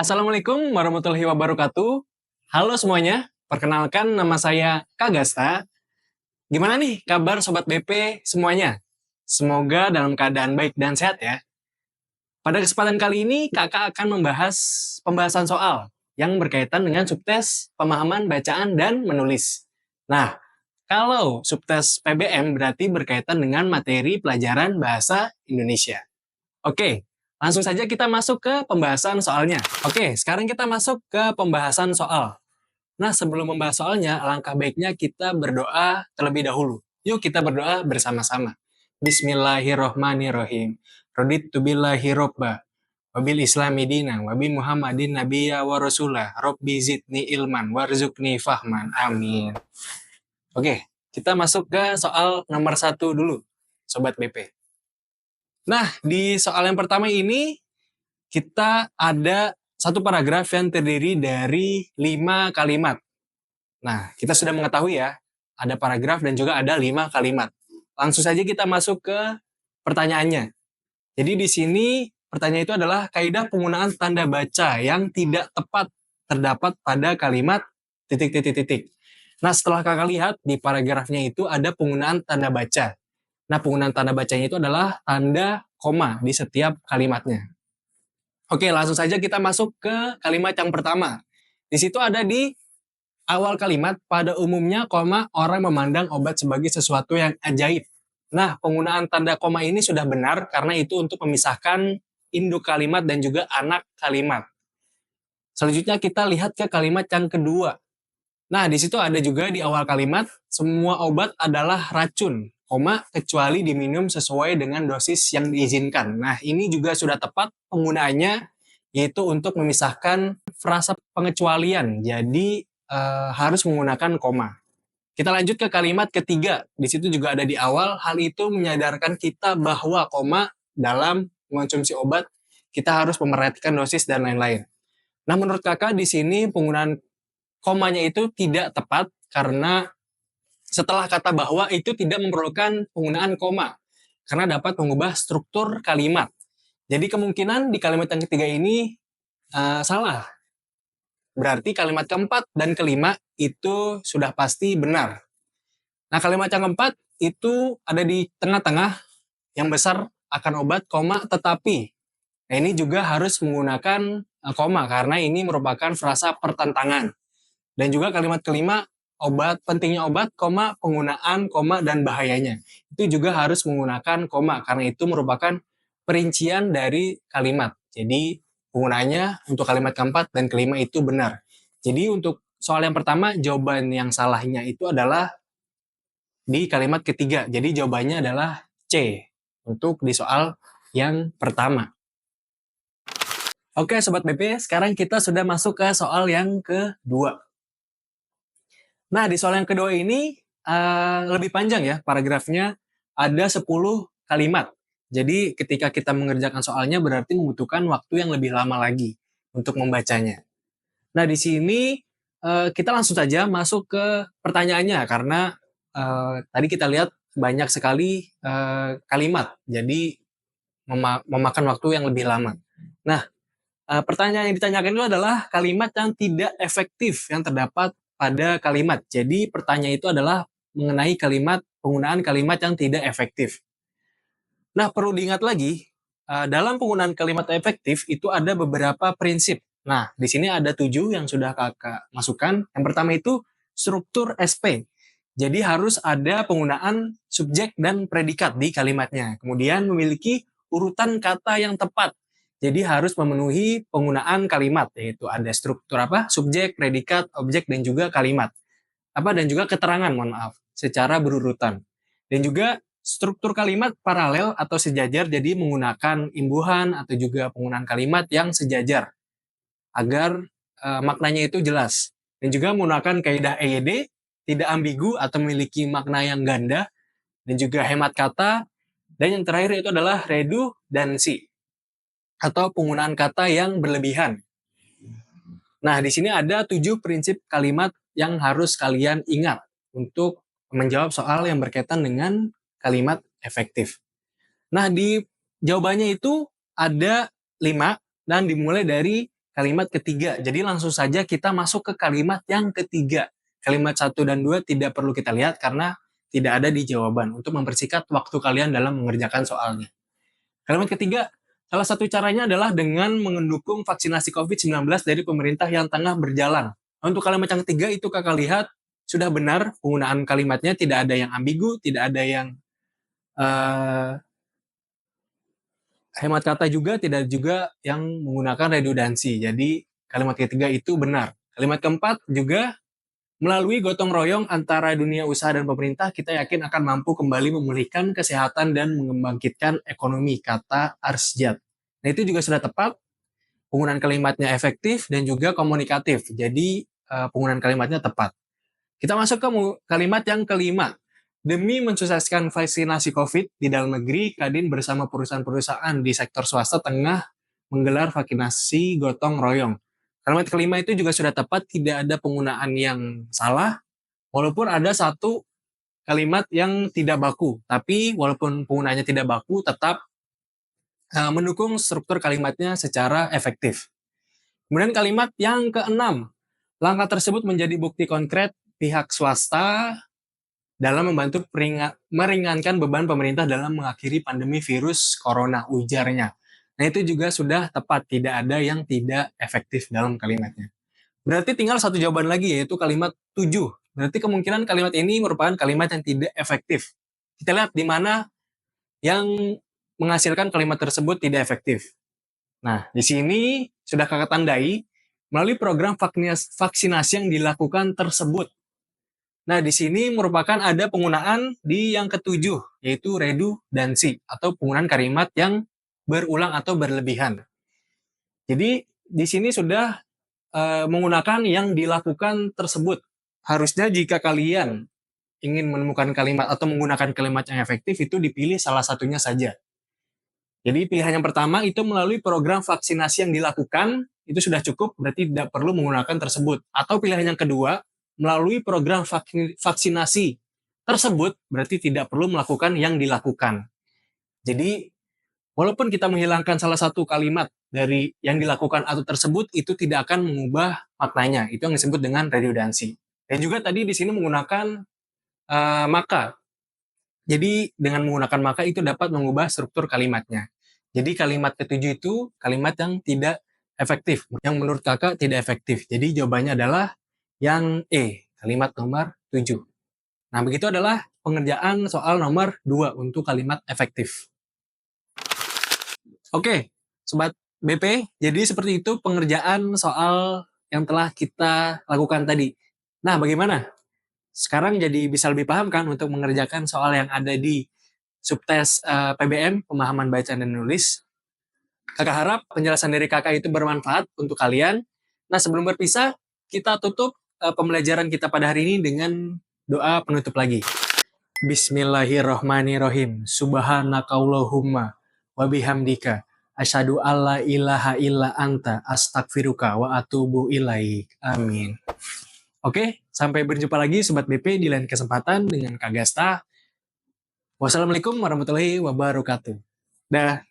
Assalamualaikum warahmatullahi wabarakatuh. Halo semuanya, perkenalkan nama saya Kak Gasta. Gimana nih kabar Sobat BP semuanya? Semoga dalam keadaan baik dan sehat ya. Pada kesempatan kali ini kakak akan membahas pembahasan soal yang berkaitan dengan subtes pemahaman bacaan dan menulis. Nah, kalau subtes PBM berarti berkaitan dengan materi pelajaran bahasa Indonesia. Oke, langsung saja kita masuk ke pembahasan soalnya. Oke, sekarang kita masuk ke pembahasan soal. Nah, sebelum membahas soalnya, alangkah baiknya kita berdoa terlebih dahulu. Yuk kita berdoa bersama-sama. Bismillahirrohmanirrohim. Raditu billahi robba, wabil islami dina, wabi muhammadin nabiyya wa rasulah, robbi zidni ilman, warzukni fahman. Amin. Oke, kita masuk ke soal nomor 1 dulu, Sobat BP. Nah, di soal yang pertama ini, kita ada satu paragraf yang terdiri dari 5 kalimat. Nah, kita sudah mengetahui ya, ada paragraf dan juga ada 5 kalimat. Langsung saja kita masuk ke pertanyaannya. Jadi di sini pertanyaan itu adalah kaidah penggunaan tanda baca yang tidak tepat terdapat pada kalimat titik-titik-titik. Nah, setelah kakak lihat di paragrafnya itu ada penggunaan tanda baca. Nah, penggunaan tanda bacanya itu adalah tanda koma di setiap kalimatnya. Oke, langsung saja kita masuk ke kalimat yang pertama. Di situ ada di awal kalimat, pada umumnya koma orang memandang obat sebagai sesuatu yang ajaib. Nah, penggunaan tanda koma ini sudah benar karena itu untuk memisahkan induk kalimat dan juga anak kalimat. Selanjutnya kita lihat ke kalimat yang kedua. Nah, di situ ada juga di awal kalimat, semua obat adalah racun, kecuali diminum sesuai dengan dosis yang diizinkan. Nah, ini juga sudah tepat penggunaannya, yaitu untuk memisahkan frasa pengecualian. Jadi, harus menggunakan koma. Kita lanjut ke kalimat ketiga. Di situ juga ada di awal, hal itu menyadarkan kita bahwa koma dalam mengonsumsi obat, kita harus memperhatikan dosis dan lain-lain. Nah, menurut kakak di sini penggunaan komanya itu tidak tepat karena setelah kata bahwa itu tidak memerlukan penggunaan koma karena dapat mengubah struktur kalimat. Jadi kemungkinan di kalimat yang ketiga ini salah. Berarti kalimat keempat dan kelima itu sudah pasti benar. Nah, kalimat yang keempat itu ada di tengah-tengah, yang besar akan obat, koma, tetapi. Nah, ini juga harus menggunakan koma karena ini merupakan frasa pertentangan. Dan juga kalimat kelima, pentingnya obat, koma, penggunaan, koma, dan bahayanya. Itu juga harus menggunakan koma, karena itu merupakan perincian dari kalimat. Jadi, penggunaannya untuk kalimat keempat dan kelima itu benar. Jadi, untuk soal yang pertama, jawaban yang salahnya itu adalah di kalimat ketiga. Jadi, jawabannya adalah C, untuk di soal yang pertama. Oke, Sobat BP, sekarang kita sudah masuk ke soal yang kedua. Nah, di soal yang kedua ini lebih panjang ya paragrafnya, ada 10 kalimat. Jadi ketika kita mengerjakan soalnya berarti membutuhkan waktu yang lebih lama lagi untuk membacanya. Nah, di sini kita langsung saja masuk ke pertanyaannya karena tadi kita lihat banyak sekali kalimat. Jadi memakan waktu yang lebih lama. Nah, pertanyaan yang ditanyakan itu adalah kalimat yang tidak efektif yang terdapat pada kalimat. Jadi pertanyaan itu adalah mengenai penggunaan kalimat yang tidak efektif. Nah, perlu diingat lagi, dalam penggunaan kalimat efektif itu ada beberapa prinsip. Nah, di sini ada 7 yang sudah kakak masukkan. Yang pertama itu struktur SP. Jadi harus ada penggunaan subjek dan predikat di kalimatnya. Kemudian memiliki urutan kata yang tepat. Jadi harus memenuhi penggunaan kalimat, yaitu ada struktur subjek, predikat, objek, dan juga kalimat. Dan juga keterangan, secara berurutan. Dan juga struktur kalimat paralel atau sejajar, jadi menggunakan imbuhan atau juga penggunaan kalimat yang sejajar agar maknanya itu jelas. Dan juga menggunakan kaidah EYD, tidak ambigu atau memiliki makna yang ganda, dan juga hemat kata, dan yang terakhir itu adalah redundansi atau penggunaan kata yang berlebihan. Nah, di sini ada 7 prinsip kalimat yang harus kalian ingat untuk menjawab soal yang berkaitan dengan kalimat efektif. Nah, di jawabannya itu ada 5 dan dimulai dari kalimat ketiga. Jadi langsung saja kita masuk ke kalimat yang ketiga. Kalimat 1 dan 2 tidak perlu kita lihat karena tidak ada di jawaban untuk mempersingkat waktu kalian dalam mengerjakan soalnya. Kalimat ketiga, salah satu caranya adalah dengan mendukung vaksinasi COVID-19 dari pemerintah yang tengah berjalan. Untuk kalimat yang ketiga itu kakak lihat sudah benar penggunaan kalimatnya, tidak ada yang ambigu, tidak ada yang hemat kata juga, tidak juga yang menggunakan redundansi. Jadi kalimat ketiga itu benar. Kalimat keempat juga, melalui gotong royong antara dunia usaha dan pemerintah, kita yakin akan mampu kembali memulihkan kesehatan dan membangkitkan ekonomi, kata Arsjad. Nah itu juga sudah tepat, penggunaan kalimatnya efektif dan juga komunikatif. Jadi penggunaan kalimatnya tepat. Kita masuk ke kalimat yang kelima. Demi mensukseskan vaksinasi COVID di dalam negeri, Kadin bersama perusahaan-perusahaan di sektor swasta tengah menggelar vaksinasi gotong royong. Kalimat kelima itu juga sudah tepat, tidak ada penggunaan yang salah, walaupun ada satu kalimat yang tidak baku. Tapi walaupun penggunaannya tidak baku, tetap mendukung struktur kalimatnya secara efektif. Kemudian kalimat yang keenam, langkah tersebut menjadi bukti konkret pihak swasta dalam membantu meringankan beban pemerintah dalam mengakhiri pandemi virus corona, ujarnya. Nah itu juga sudah tepat, tidak ada yang tidak efektif dalam kalimatnya. Berarti tinggal satu jawaban lagi, yaitu kalimat 7. Berarti kemungkinan kalimat ini merupakan kalimat yang tidak efektif. Kita lihat di mana yang menghasilkan kalimat tersebut tidak efektif. Nah, di sini sudah kakak tandai melalui program vaksinasi yang dilakukan tersebut. Nah, di sini merupakan ada penggunaan di yang ketujuh, yaitu redundansi atau penggunaan kalimat yang berulang atau berlebihan. Jadi, di sini sudah menggunakan yang dilakukan tersebut. Harusnya jika kalian ingin menemukan kalimat atau menggunakan kalimat yang efektif, itu dipilih salah satunya saja. Jadi, pilihan yang pertama itu melalui program vaksinasi yang dilakukan, itu sudah cukup, berarti tidak perlu menggunakan tersebut. Atau pilihan yang kedua, melalui program vaksinasi tersebut, berarti tidak perlu melakukan yang dilakukan. Jadi, walaupun kita menghilangkan salah satu kalimat dari yang dilakukan atau tersebut, itu tidak akan mengubah maknanya. Itu yang disebut dengan redundansi. Dan juga tadi di sini menggunakan maka. Jadi, dengan menggunakan maka itu dapat mengubah struktur kalimatnya. Jadi, kalimat ketujuh itu kalimat yang tidak efektif. Yang menurut kakak tidak efektif. Jadi, jawabannya adalah yang E, kalimat nomor 7. Nah, begitu adalah pengerjaan soal nomor 2 untuk kalimat efektif. Oke, Sobat BP, jadi seperti itu pengerjaan soal yang telah kita lakukan tadi. Nah, bagaimana? Sekarang jadi bisa lebih paham kan untuk mengerjakan soal yang ada di subtes PBM, pemahaman baca dan menulis. Kakak harap penjelasan dari kakak itu bermanfaat untuk kalian. Nah, sebelum berpisah, kita tutup pembelajaran kita pada hari ini dengan doa penutup lagi. Bismillahirrohmanirrohim. Subhanakallahumma wa bihamdika asyhadu alla ilaha illa anta astagfiruka wa atubu ilaik. Amin. Oke, sampai berjumpa lagi Sobat BP di lain kesempatan dengan Kak Gasta. Wassalamualaikum warahmatullahi wabarakatuh. Dah.